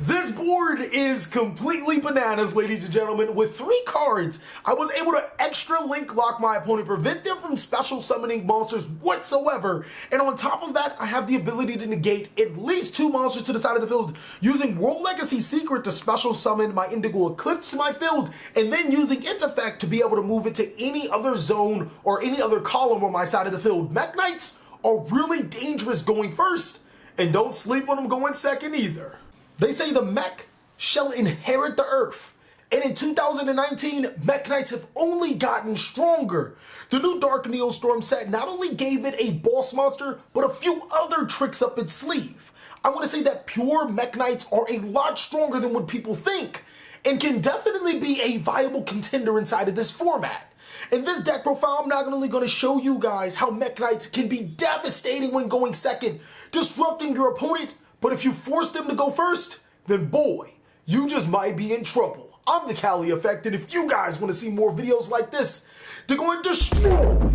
This board is completely bananas, ladies and gentlemen. With 3 cards, I was able to extra link lock my opponent, prevent them from special summoning monsters whatsoever. And on top of that, I have the ability to negate at least 2 monsters to the side of the field using World Legacy Secret to special summon my Indigo Eclipse to my field, and then using its effect to be able to move it to any other zone or any other column on my side of the field. Mekk-Knights are really dangerous going first, and don't sleep on them going second either. They say the Mekk shall inherit the earth, and in 2019, Mekk-Knights have only gotten stronger. The new Dark Neostorm set not only gave it a boss monster, but a few other tricks up its sleeve. I want to say that pure Mekk-Knights are a lot stronger than what people think, and can definitely be a viable contender inside of this format. In this deck profile, I'm not only going to show you guys how Mekk-Knights can be devastating when going second, disrupting your opponent, but if you force them to go first, then boy, you just might be in trouble. I'm TheCaliEffect, and if you guys want to see more videos like this, to go and destroy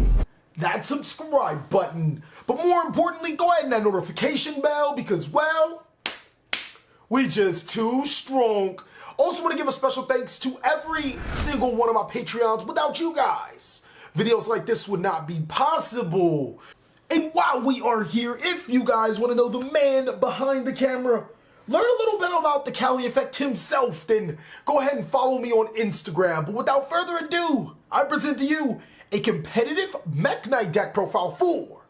that subscribe button. But more importantly, go ahead and that notification bell because, well, we just too strong. Also want to give a special thanks to every single one of my Patreons. Without you guys, videos like this would not be possible. And while we are here, if you guys want to know the man behind the camera, learn a little bit about TheCaliEffect himself, then go ahead and follow me on Instagram. But without further ado, I present to you a competitive Mekk-Knight deck profile for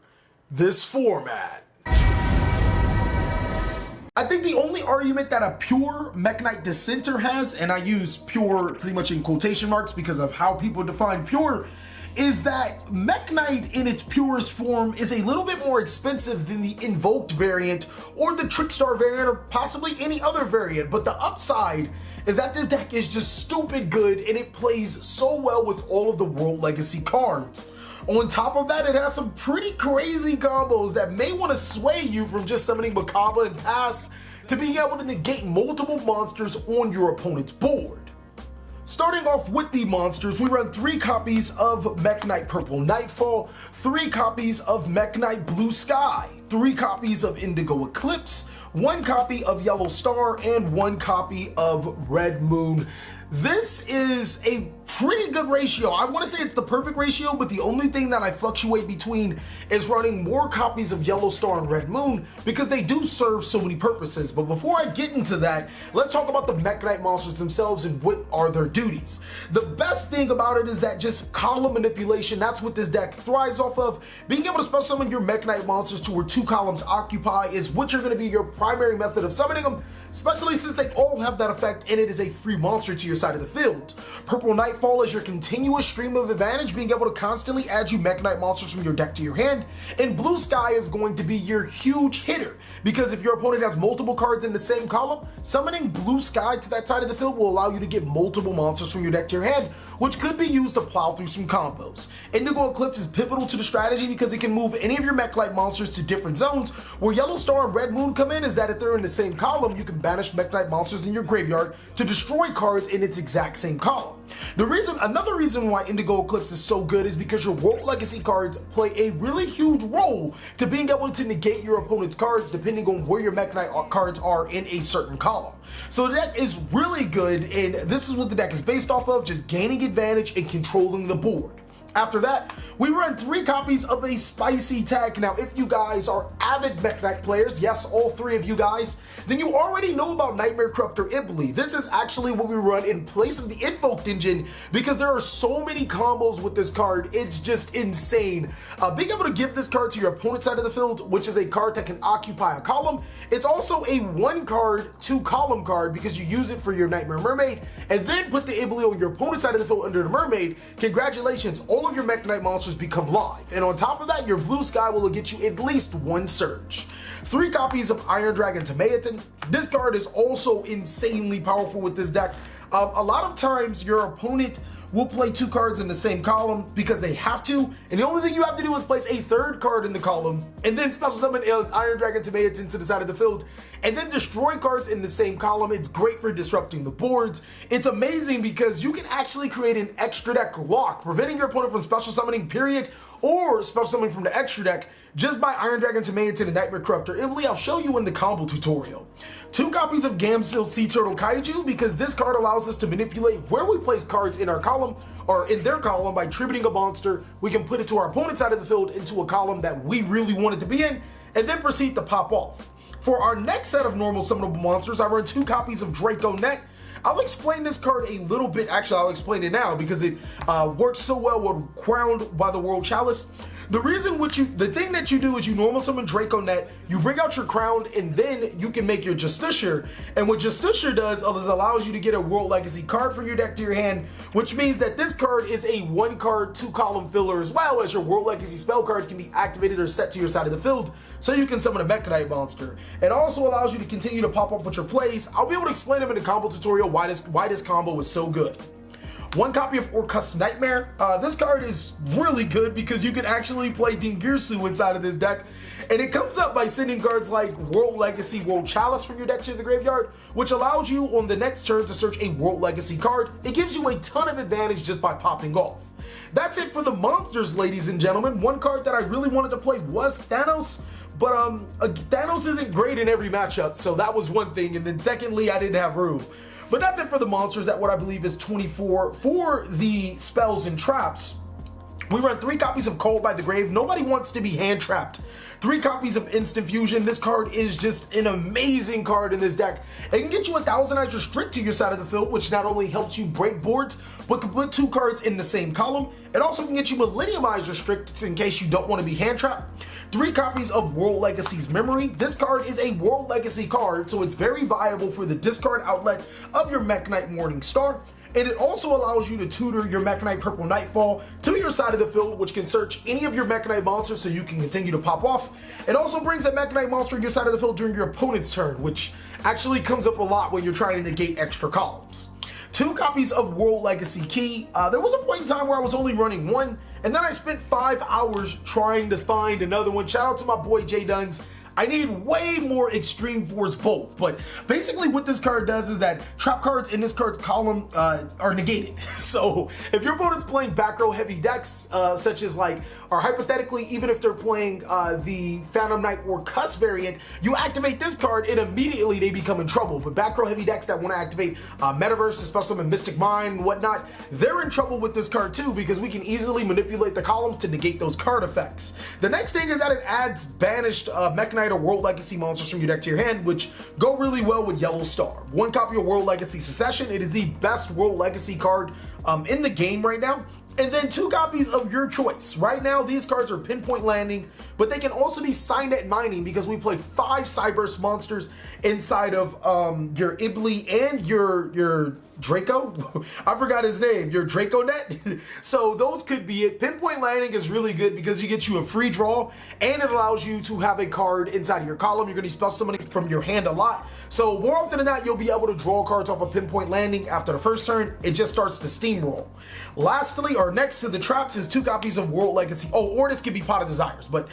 this format. I think the only argument that a pure Mekk-Knight Dissenter has, and I use pure pretty much in quotation marks because of how people define pure, is that Mekk-Knight in its purest form is a little bit more expensive than the Invoked variant or the Trickstar variant or possibly any other variant. But the upside is that this deck is just stupid good and it plays so well with all of the World Legacy cards. On top of that, it has some pretty crazy combos that may want to sway you from just summoning Macabre and pass to being able to negate multiple monsters on your opponent's board. Starting off with the monsters, we run 3 copies of Mekk-Knight Purple Nightfall, 3 copies of Mekk-Knight Blue Sky, 3 copies of Indigo Eclipse, 1 copy of Yellow Star, and 1 copy of Red Moon. This is a pretty good ratio. I want to say it's the perfect ratio, but the only thing that I fluctuate between is running more copies of Yellow Star and Red Moon because they do serve so many purposes. But before I get into that, let's talk about the Mekk-Knight monsters themselves and what are their duties. The best thing about it is that just column manipulation, that's what this deck thrives off of. Being able to special summon your Mekk-Knight monsters to where 2 columns occupy is what you're going to be your primary method of summoning them, especially since they all have that effect and it is a free monster to your side of the field. Purple Nightfall is your continuous stream of advantage, being able to constantly add you Mekk-Knight monsters from your deck to your hand. And Blue Sky is going to be your huge hitter, because if your opponent has multiple cards in the same column, summoning Blue Sky to that side of the field will allow you to get multiple monsters from your deck to your hand, which could be used to plow through some combos. Indigo Eclipse is pivotal to the strategy because it can move any of your Mekk-Knight monsters to different zones. Where Yellow Star and Red Moon come in is that if they're in the same column, you can banish Mekk-Knight monsters in your graveyard to destroy cards in its exact same column. Another reason why Indigo Eclipse is so good is because your World Legacy cards play a really huge role to being able to negate your opponent's cards depending on where your Mekk-Knight cards are in a certain column. So the deck is really good, and this is what the deck is based off of, just gaining advantage and controlling the board. After that, we run 3 copies of a spicy tech. Now, if you guys are avid Mekk-Knight players, yes, all 3 of you guys, then you already know about Nightmare Corruptor Ibli. This is actually what we run in place of the Invoked engine because there are so many combos with this card, it's just insane. Being able to give this card to your opponent's side of the field, which is a card that can occupy a column, it's also a 1 card, 2 column card because you use it for your Nightmare Mermaid, and then put the Ibli on your opponent's side of the field under the Mermaid. Congratulations, all of your Mekk-Knight monsters become live, and on top of that, your Blue Sky will get you at least 1 Surge. 3 copies of Iron Dragon Tamayatin. This card is also insanely powerful with this deck. A lot of times your opponent will play 2 cards in the same column because they have to, and the only thing you have to do is place a 3rd card in the column and then special summon Iron Dragon Tamayatin to the side of the field and then destroy cards in the same column. It's great for disrupting the boards. It's amazing because you can actually create an extra deck lock, preventing your opponent from special summoning period or special summon from the extra deck just by Iron Dragon to Mayan and Nightmare Corruptor Ibly. I'll show you in the combo tutorial. 2 copies of Gamsil Sea Turtle Kaiju, because this card allows us to manipulate where we place cards in our column, or in their column, by tributing a monster. We can put it to our opponent's side of the field into a column that we really want it to be in, and then proceed to pop off. For our next set of normal summonable monsters, I run 2 copies of Draco-Net. I'll explain this card a little bit. Actually, I'll explain it now because it works so well with Crowned by the World Chalice. The thing that you do is you normal summon Draco-Net, you bring out your Crown, and then you can make your Justiciar. And what Justiciar does is allows you to get a World Legacy card from your deck to your hand, which means that this card is a 1-card, 2-column filler, as well as your World Legacy spell card can be activated or set to your side of the field, so you can summon a Mekk-Knight monster. It also allows you to continue to pop up with your plays. I'll be able to explain them in the combo tutorial why this combo is so good. 1 copy of Orcust Nightmare. This card is really good because you can actually play Dingirsu inside of this deck, and it comes up by sending cards like World Legacy World Chalice from your deck to the graveyard, which allows you on the next turn to search a World Legacy card. It gives you a ton of advantage just by popping off. That's it for the monsters, ladies and gentlemen. 1 card that I really wanted to play was Thanos, but Thanos isn't great in every matchup, so that was one thing, and then secondly, I didn't have room. But that's it for the monsters at what I believe is 24. For the spells and traps, we run 3 copies of Called by the Grave. Nobody wants to be hand trapped. 3 copies of Instant Fusion. This card is just an amazing card in this deck. It can get you 1,000 Eyes Restrict to your side of the field, which not only helps you break boards, but can put 2 cards in the same column. It also can get you Millennium Eyes Restrict in case you don't want to be hand trapped. 3 copies of World Legacy's Memory. This card is a World Legacy card, so it's very viable for the discard outlet of your Mekk-Knight Morning Star. And it also allows you to tutor your Mekk-Knight Purple Nightfall to your side of the field, which can search any of your Mekk-Knight monsters so you can continue to pop off. It also brings a Mekk-Knight monster to your side of the field during your opponent's turn, which actually comes up a lot when you're trying to negate extra columns. 2 copies of World Legacy Key. There was a point in time where I was only running 1, and then I spent 5 hours trying to find another one. Shout out to my boy Jay Duns. I need way more Extreme Force Bolt, but basically what this card does is that trap cards in this card's column are negated. So if your opponent's playing back row heavy decks, such as or hypothetically, even if they're playing the Phantom Knight or Cuss variant, you activate this card and immediately they become in trouble. But back row heavy decks that want to activate Metaverse, especially in Mystic Mind and whatnot, they're in trouble with this card too, because we can easily manipulate the columns to negate those card effects. The next thing is that it adds banished Mekk-Knight or World Legacy monsters from your deck to your hand, which go really well with Yellow Star. 1 copy of World Legacy Secession. It is the best World Legacy card in the game right now. And then 2 copies of your choice. Right now, these cards are Pinpoint Landing, but they can also be Signet Mining because we play 5 Cyburst monsters inside of your Ibly and your Draco. I forgot his name. Your Draco-Net. So those could be it. Pinpoint Landing is really good because you get you a free draw, and it allows you to have a card inside of your column. You're going to spell summoning from your hand a lot. So more often than not, you'll be able to draw cards off of Pinpoint Landing after the first turn. It just starts to steamroll. Lastly, or next to the traps, is 2 copies of World Legacy. Oh, or this could be Pot of Desires, but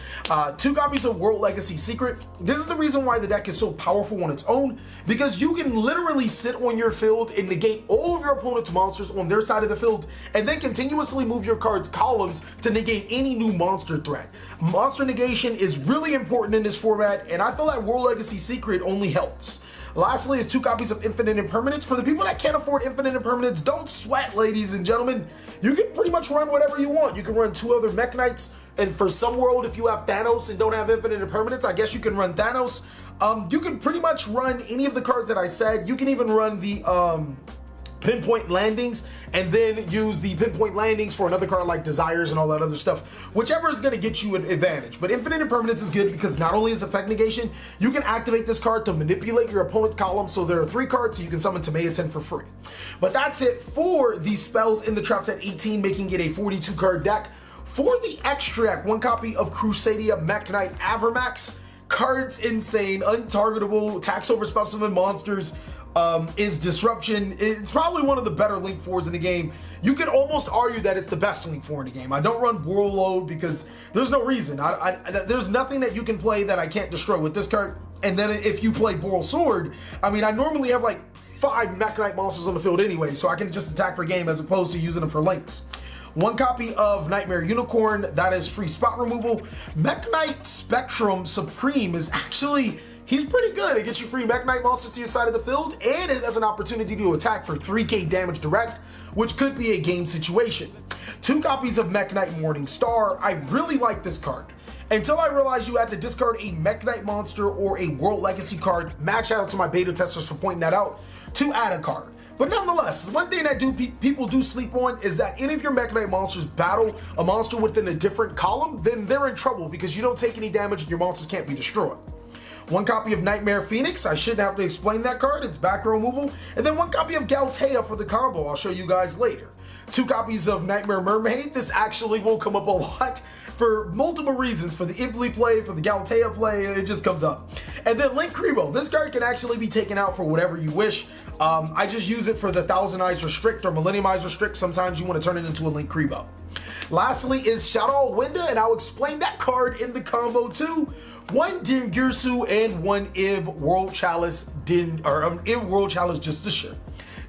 2 copies of World Legacy Secret. This is the reason why the deck is so powerful on its own, because you can literally sit on your field and negate all of your opponent's monsters on their side of the field, and then continuously move your cards' columns to negate any new monster threat. Monster negation is really important in this format, and I feel like World Legacy Secret only helps. Lastly is 2 copies of Infinite Impermanence. For the people that can't afford Infinite Impermanence, don't sweat, ladies and gentlemen. You can pretty much run whatever you want. You can run 2 other Mekk-Knights, and for some world, if you have Thanos and don't have Infinite Impermanence, I guess you can run Thanos. You can pretty much run any of the cards that I said. You can even run the Pinpoint Landings, and then use the Pinpoint Landings for another card like Desires and all that other stuff, whichever is going to get you an advantage. But Infinite Impermanence is good because not only is effect negation, you can activate this card to manipulate your opponent's column, so there are 3 cards, so you can summon Tomeaten for free. But that's it for the spells in the traps at 18, making it a 42 card deck. For the extra deck, 1 copy of Crusadia Mekk-Knight Avermax. Cards insane, untargetable, tax over specimen monsters, is Disruption. It's probably one of the better Link 4s in the game. You could almost argue that it's the best Link 4 in the game. I don't run Warlord because there's no reason. There's nothing that you can play that I can't destroy with this card. And then if you play Boral Sword, I mean, I normally have like 5 Mekk-Knight monsters on the field anyway, so I can just attack for game as opposed to using them for links. 1 copy of Nightmare Unicorn, that is free spot removal. Mekk-Knight Spectrum Supreme is actually, he's pretty good. It gets you free Mekk-Knight monsters to your side of the field, and it has an opportunity to attack for 3k damage direct, which could be a game situation. 2 copies of Mekk-Knight Morning Star. I really like this card, until I realized you had to discard a Mekk-Knight monster or a World Legacy card. Mad shout out to my beta testers for pointing that out, to add a card. But nonetheless, one thing that people do sleep on is that any of your Mekk-Knight monsters battle a monster within a different column, then they're in trouble because you don't take any damage and your monsters can't be destroyed. 1 copy of Nightmare Phoenix, I shouldn't have to explain that card, it's back row removal. And then 1 copy of Galtea for the combo, I'll show you guys later. 2 copies of Nightmare Mermaid, this actually will come up a lot for multiple reasons, for the Ibli play, for the Galtea play, it just comes up. And then Link Kribo, this card can actually be taken out for whatever you wish. I just use it for the Thousand Eyes Restrict or Millennium Eyes Restrict, sometimes you want to turn it into a Link Kribo. Lastly is Shadow Winda, and I'll explain that card in the combo too. 1 Din Girsu and 1 Ib World Chalice Ib World Chalice Justiciar.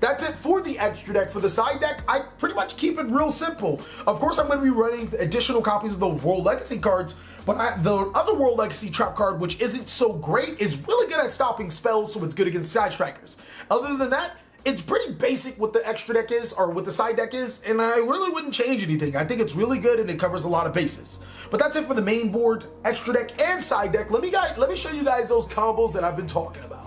That's it for the extra deck. For the side deck, I pretty much keep it real simple. Of course, I'm going to be running additional copies of the World Legacy cards, but the other World Legacy trap card, which isn't so great, is really good at stopping spells, so it's good against Side Strikers. Other than that, it's pretty basic what the extra deck is, or what the side deck is, and I really wouldn't change anything. I think it's really good and it covers a lot of bases. But that's it for the main board, extra deck, and side deck. Let me show you guys those combos that I've been talking about.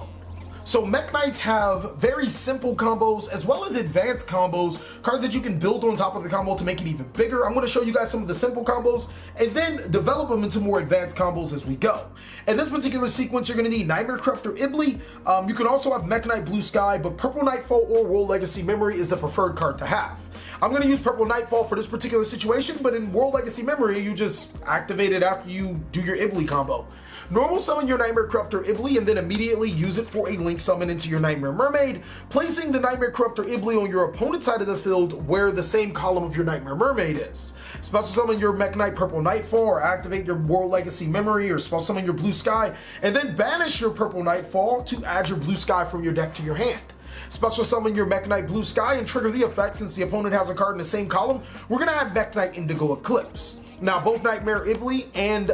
So Mekk-Knights have very simple combos as well as advanced combos, cards that you can build on top of the combo to make it even bigger. I'm going to show you guys some of the simple combos and then develop them into more advanced combos as we go. In this particular sequence, you're going to need Nightmare Corruptor Ibli. You can also have Mekk-Knight Blue Sky, but Purple Nightfall or World Legacy Memory is the preferred card to have. I'm going to use Purple Nightfall for this particular situation, but in World Legacy Memory, you just activate it after you do your Ibli combo. Normal summon your Nightmare Corruptor Ibli and then immediately use it for a link summon into your Nightmare Mermaid, placing the Nightmare Corruptor Ibli on your opponent's side of the field where the same column of your Nightmare Mermaid is. Special summon your Mekk-Knight Purple Nightfall or activate your World Legacy Memory or special summon your Blue Sky and then banish your Purple Nightfall to add your Blue Sky from your deck to your hand. Special summon your Mekk-Knight Blue Sky and trigger the effect. Since the opponent has a card in the same column, we're going to add Mekk-Knight Indigo Eclipse. Now, both Nightmare Ibli and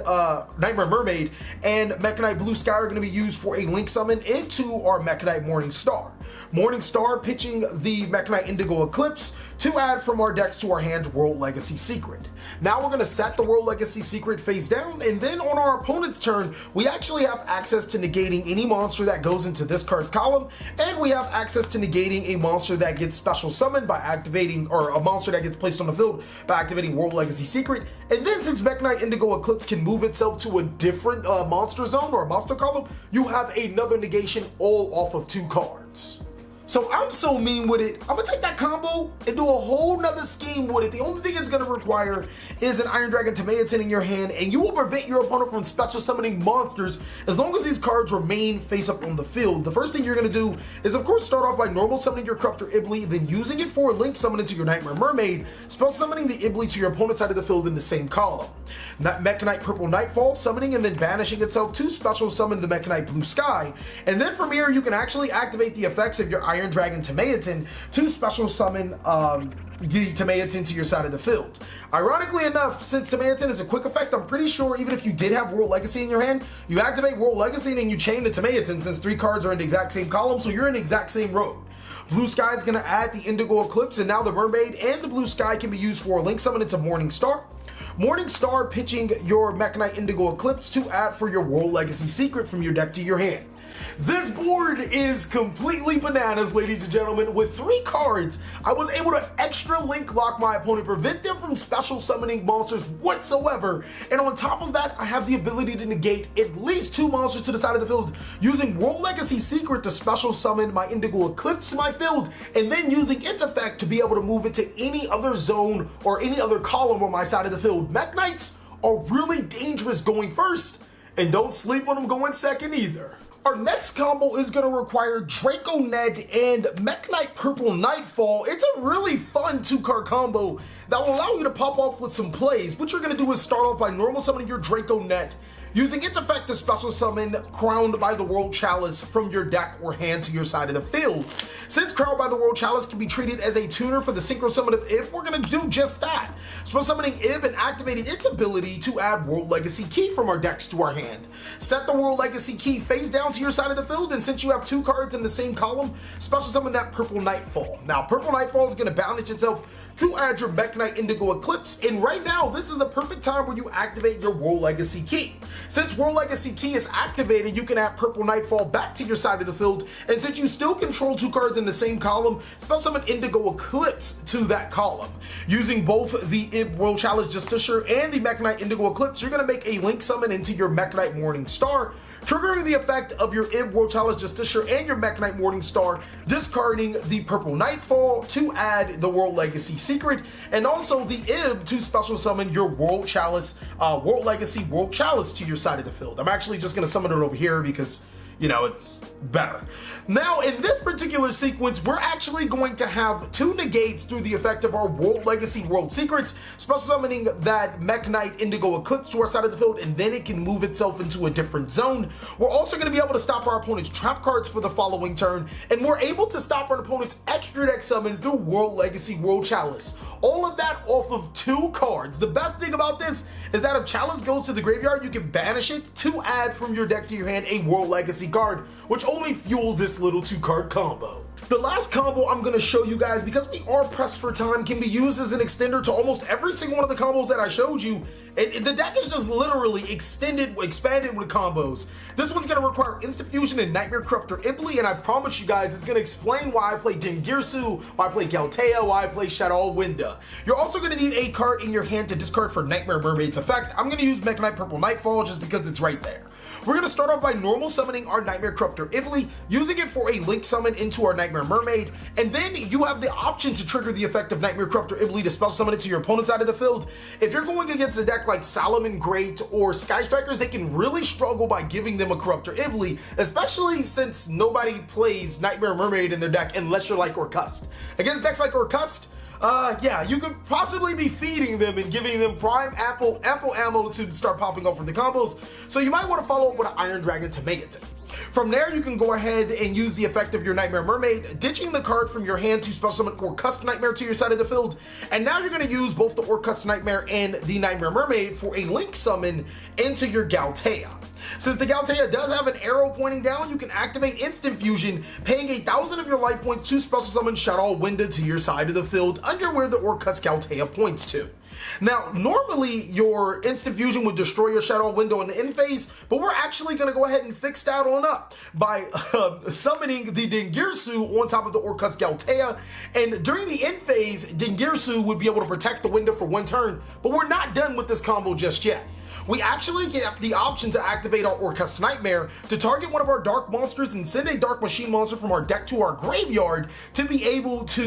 Nightmare Mermaid and Mekk-Knight Blue Sky are going to be used for a link summon into our Mekk-Knight Morning Star. Morning Star pitching the Mekk-Knight Indigo Eclipse to add from our decks to our hand World Legacy Secret. Now we're going to set the World Legacy Secret face down, and then on our opponent's turn, we actually have access to negating any monster that goes into this card's column, and we have access to negating a monster that gets special summoned by activating, or a monster that gets placed on the field by activating World Legacy Secret. And then since Mekk-Knight Indigo Eclipse can move itself to a different monster zone or a monster column, you have another negation all off of 2 cards. So I'm so mean with it, I'm gonna take that combo and do a whole nother scheme with it. The only thing it's gonna require is an Iron Dragon Tomatin in your hand, and you will prevent your opponent from special summoning monsters as long as these cards remain face up on the field. The first thing you're gonna do is of course start off by normal summoning your Corruptor Ibli, then using it for a link summon into your Nightmare Mermaid, special summoning the Ibli to your opponent's side of the field in the same column. Mekk-Knight Purple Nightfall, summoning and then banishing itself to special summon the Mekk-Knight Blue Sky, and then from here you can actually activate the effects of your Iron Dragon Tomatin to special summon the Tomatin to your side of the field. Ironically enough, since Tomatin is a quick effect, I'm pretty sure even if you did have World Legacy in your hand, you activate World Legacy and then you chain the Tomatin since 3 cards are in the exact same column, so you're in the exact same road. Blue Sky is going to add the Indigo Eclipse, and now the Mermaid and the Blue Sky can be used for a link summon into Morning Star. Morning Star pitching your Mekk-Knight Indigo Eclipse to add for your World Legacy Secret from your deck to your hand. This board is completely bananas, ladies and gentlemen. With 3 cards, I was able to extra link lock my opponent, prevent them from special summoning monsters whatsoever, and on top of that, I have the ability to negate at least 2 monsters to the side of the field, using World Legacy Secret to special summon my Indigo Eclipse to my field, and then using its effect to be able to move it to any other zone or any other column on my side of the field. Mekk-Knights are really dangerous going first, and don't sleep on them going second either. Our next combo is going to require Draco Ned and Mekk-Knight Purple Nightfall. It's a really fun 2-card combo that will allow you to pop off with some plays. What you're going to do is start off by normal summoning your Draco Ned using its effect to special summon Crowned by the World Chalice from your deck or hand to your side of the field. Since Crowned by the World Chalice can be treated as a tuner for the synchro summon of Ib, we're going to do just that. Special summoning Ib and activating its ability to add World Legacy Key from our decks to our hand. Set the World Legacy Key face down to your side of the field, and since you have 2 cards in the same column, special summon that Purple Nightfall. Now, Purple Nightfall is going to banish itself to add your Mekk-Knight Indigo Eclipse, and right now, this is the perfect time where you activate your World Legacy Key. Since World Legacy Key is activated, you can add Purple Nightfall back to your side of the field, and since you still control 2 cards in the same column, special summon Indigo Eclipse to that column. Using both the Ib World Chalice Justiciar and the Mekk-Knight Indigo Eclipse, you're going to make a link summon into your Mekk-Knight Morning Star, triggering the effect of your Ib World Chalice Justiciar and your Mekk-Knight Morning Star, discarding the Purple Nightfall to add the World Legacy Secret, and also the Ib to special summon your World Chalice, World Legacy World Chalice to your side of the field. I'm actually just going to summon it over here because, you know, it's better. Now, in this particular sequence, we're actually going to have 2 negates through the effect of our World Legacy World Secrets, special summoning that Mekk-Knight Indigo Eclipse to our side of the field, and then it can move itself into a different zone. We're also going to be able to stop our opponent's trap cards for the following turn, and we're able to stop our opponent's extra deck summon through World Legacy World Chalice. All of that off of 2 cards. The best thing about this is that if Chalice goes to the graveyard, you can banish it to add from your deck to your hand a World Legacy card, which only fuels this little 2-card combo. The last combo I'm going to show you guys, because we are pressed for time, can be used as an extender to almost every single one of the combos that I showed you. The deck is just literally expanded with combos. This one's going to require Instant Fusion and Nightmare Corruptor Ibli, and I promise you guys it's going to explain why I play Dingirsu, why I play Galtea, why I play Shadow Winda. You're also going to need a card in your hand to discard for Nightmare Mermaid's effect. I'm going to use Mekk-Knight Purple Nightfall just because it's right there. We're going to start off by normal summoning our Nightmare Corruptor Ibli, using it for a link summon into our Nightmare Mermaid, and then you have the option to trigger the effect of Nightmare Corruptor Ibli to special summon it to your opponent's side of the field. If you're going against a deck like Salomon Great or Sky Strikers, they can really struggle by giving them a Corruptor Ibli, especially since nobody plays Nightmare Mermaid in their deck unless you're like Orcust. Against decks like Orcust, yeah, you could possibly be feeding them and giving them ample ammo to start popping off from the combos, so you might want to follow up with an Iron Dragon to make it. From there, you can go ahead and use the effect of your Nightmare Mermaid, ditching the card from your hand to special summon Orcust Nightmare to your side of the field, and now you're going to use both the Orcust Nightmare and the Nightmare Mermaid for a link summon into your Galtea. Since the Galtea does have an arrow pointing down, you can activate Instant Fusion, paying 1,000 of your life points to special summon Shadow Winda to your side of the field under where the Orcust Galtea points to. Now, normally your Instant Fusion would destroy your Shadow Window in the end phase, but we're actually going to go ahead and fix that on up by summoning the Dingirsu on top of the Orcust Galtea, and during the end phase, Dingirsu would be able to protect the window for 1 turn, but we're not done with this combo just yet. We actually get the option to activate our Orcust Nightmare to target one of our dark monsters and send a dark machine monster from our deck to our graveyard to be able to,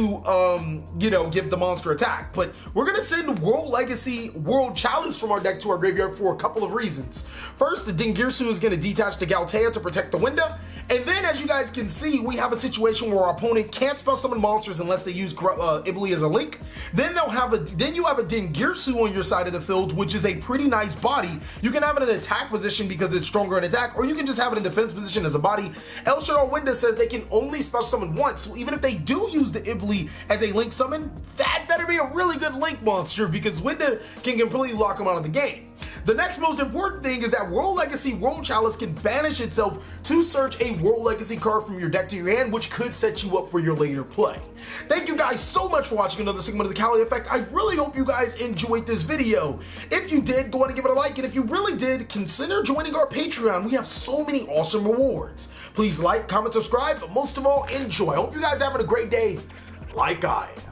you know, give the monster attack. But we're going to send World Legacy World Chalice from our deck to our graveyard for a couple of reasons. First, the Dingirsu is going to detach the Galtea to protect the window. And then, as you guys can see, we have a situation where our opponent can't spell summon monsters unless they use Ibli as a link. Then you have a Dingirsu on your side of the field, which is a pretty nice body. You can have it in an attack position because it's stronger in attack, or you can just have it in defense position as a body. El Shadow Winda says they can only special summon once, so even if they do use the Ibli as a link summon, that better be a really good link monster because Winda can completely lock them out of the game. The next most important thing is that World Legacy World Chalice can banish itself to search a World Legacy card from your deck to your hand, which could set you up for your later play. Thank you guys so much for watching another segment of the TheCaliEffect. I really hope you guys enjoyed this video. If you did, go ahead and give it a like, and if you really did, consider joining our Patreon. We have so many awesome rewards. Please like, comment, subscribe, but most of all, enjoy. I hope you guys are having a great day, like I am.